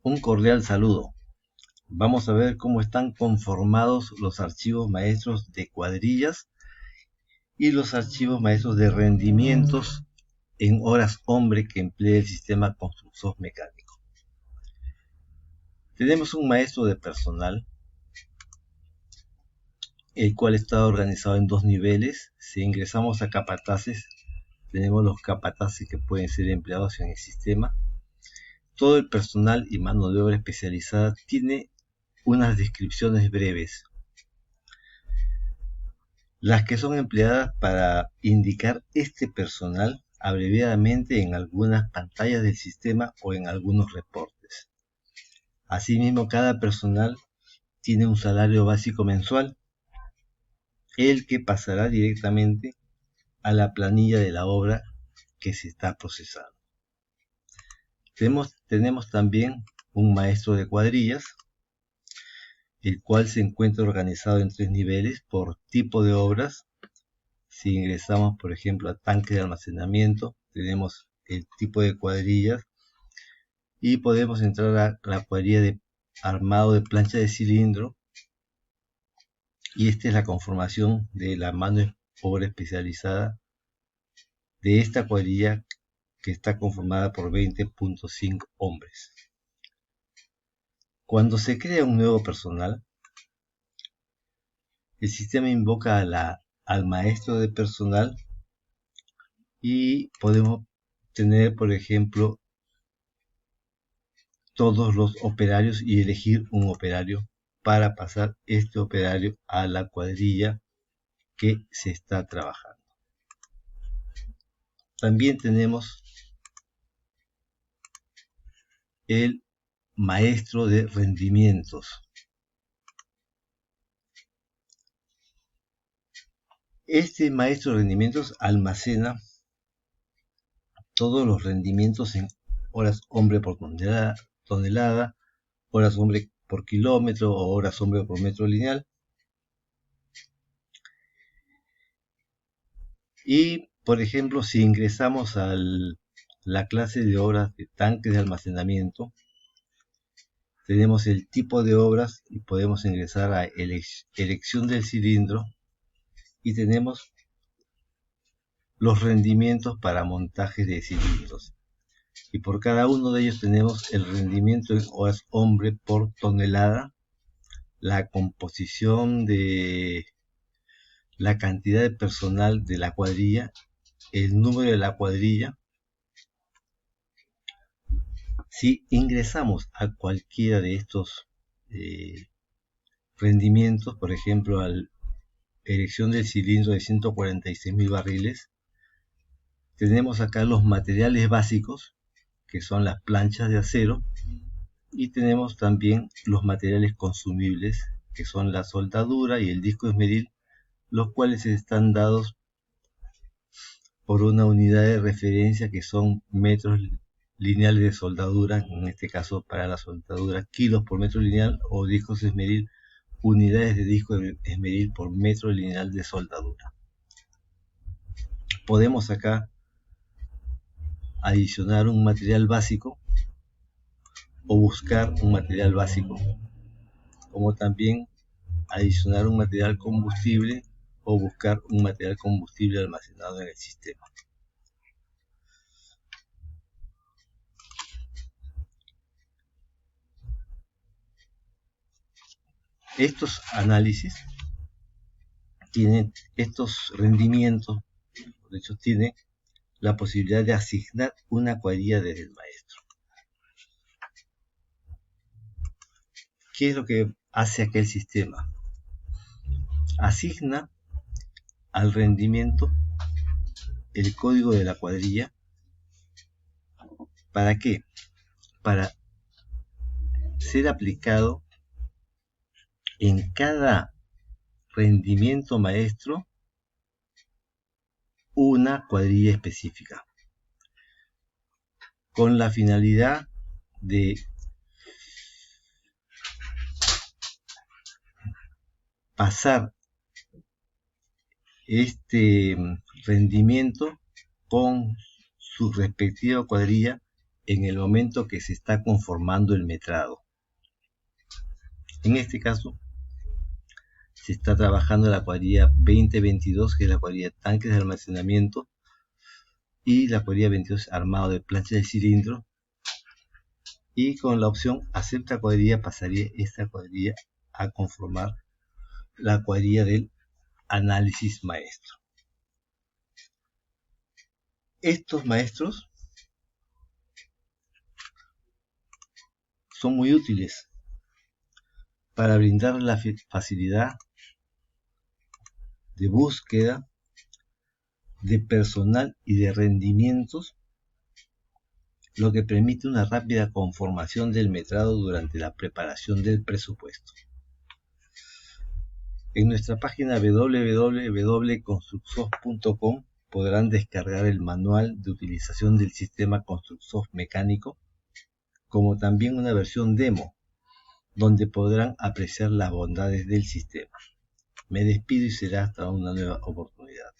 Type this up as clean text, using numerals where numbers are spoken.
Un cordial saludo. Vamos a ver cómo están conformados los archivos maestros de cuadrillas y los archivos maestros de rendimientos en horas hombre que emplea el sistema constructor mecánico. Tenemos un maestro de personal, el cual está organizado en dos niveles. Si ingresamos a capataces, tenemos los capataces que pueden ser empleados en el sistema. Todo el personal y mano de obra especializada tiene unas descripciones breves, las que son empleadas para indicar este personal abreviadamente en algunas pantallas del sistema o en algunos reportes. Asimismo, cada personal tiene un salario básico mensual, el que pasará directamente a la planilla de la obra que se está procesando. Tenemos también un maestro de cuadrillas, el cual se encuentra organizado en tres niveles por tipo de obras. Si ingresamos, por ejemplo, a tanque de almacenamiento, tenemos el tipo de cuadrillas y podemos entrar a la cuadrilla de armado de plancha de cilindro, y esta es la conformación de la mano de obra especializada de esta cuadrilla, que está conformada por 20.5 hombres. Cuando se crea un nuevo personal, el sistema invoca al maestro de personal y podemos tener, por ejemplo, todos los operarios y elegir un operario para pasar este operario a la cuadrilla que se está trabajando. También tenemos el maestro de rendimientos. Este maestro de rendimientos almacena todos los rendimientos en horas hombre por tonelada, horas hombre por kilómetro o horas hombre por metro lineal. Y, por ejemplo, si ingresamos a la clase de obras de tanques de almacenamiento, tenemos el tipo de obras y podemos ingresar a elección del cilindro, y tenemos los rendimientos para montaje de cilindros. Y por cada uno de ellos tenemos el rendimiento en horas hombre por tonelada, la composición de la cantidad de personal de la cuadrilla, el número de la cuadrilla. Si ingresamos a cualquiera de estos rendimientos, por ejemplo, a la erección del cilindro de 146.000 barriles, tenemos acá los materiales básicos, que son las planchas de acero, y tenemos también los materiales consumibles, que son la soldadura y el disco esmeril, los cuales están dados por una unidad de referencia que son metros lineales de soldadura, en este caso para la soldadura kilos por metro lineal, o discos esmeril, unidades de disco esmeril por metro lineal de soldadura. Podemos acá adicionar un material básico o buscar un material básico, como también adicionar un material combustible o buscar un material combustible almacenado en el sistema. Estos análisis tienen, estos rendimientos, de hecho, tiene la posibilidad de asignar una cuadrilla desde el maestro. ¿Qué es lo que hace aquel sistema? Asigna al rendimiento el código de la cuadrilla. ¿Para qué? Para ser aplicado en cada rendimiento maestro una cuadrilla específica, con la finalidad de pasar este rendimiento con su respectiva cuadrilla en el momento que se está conformando el metrado. En este caso, se está trabajando la cuadrilla 2022, que es la cuadrilla de tanques de almacenamiento, y la cuadrilla 22 armado de planchas de cilindro, y con la opción acepta cuadrilla pasaría esta cuadrilla a conformar la cuadrilla del análisis maestro. Estos maestros son muy útiles para brindar la facilidad de búsqueda de personal y de rendimientos, lo que permite una rápida conformación del metrado durante la preparación del presupuesto. En nuestra página www.construcsoft.com podrán descargar el manual de utilización del sistema Construcsoft mecánico, como también una versión demo, donde podrán apreciar las bondades del sistema. Me despido y será hasta una nueva oportunidad.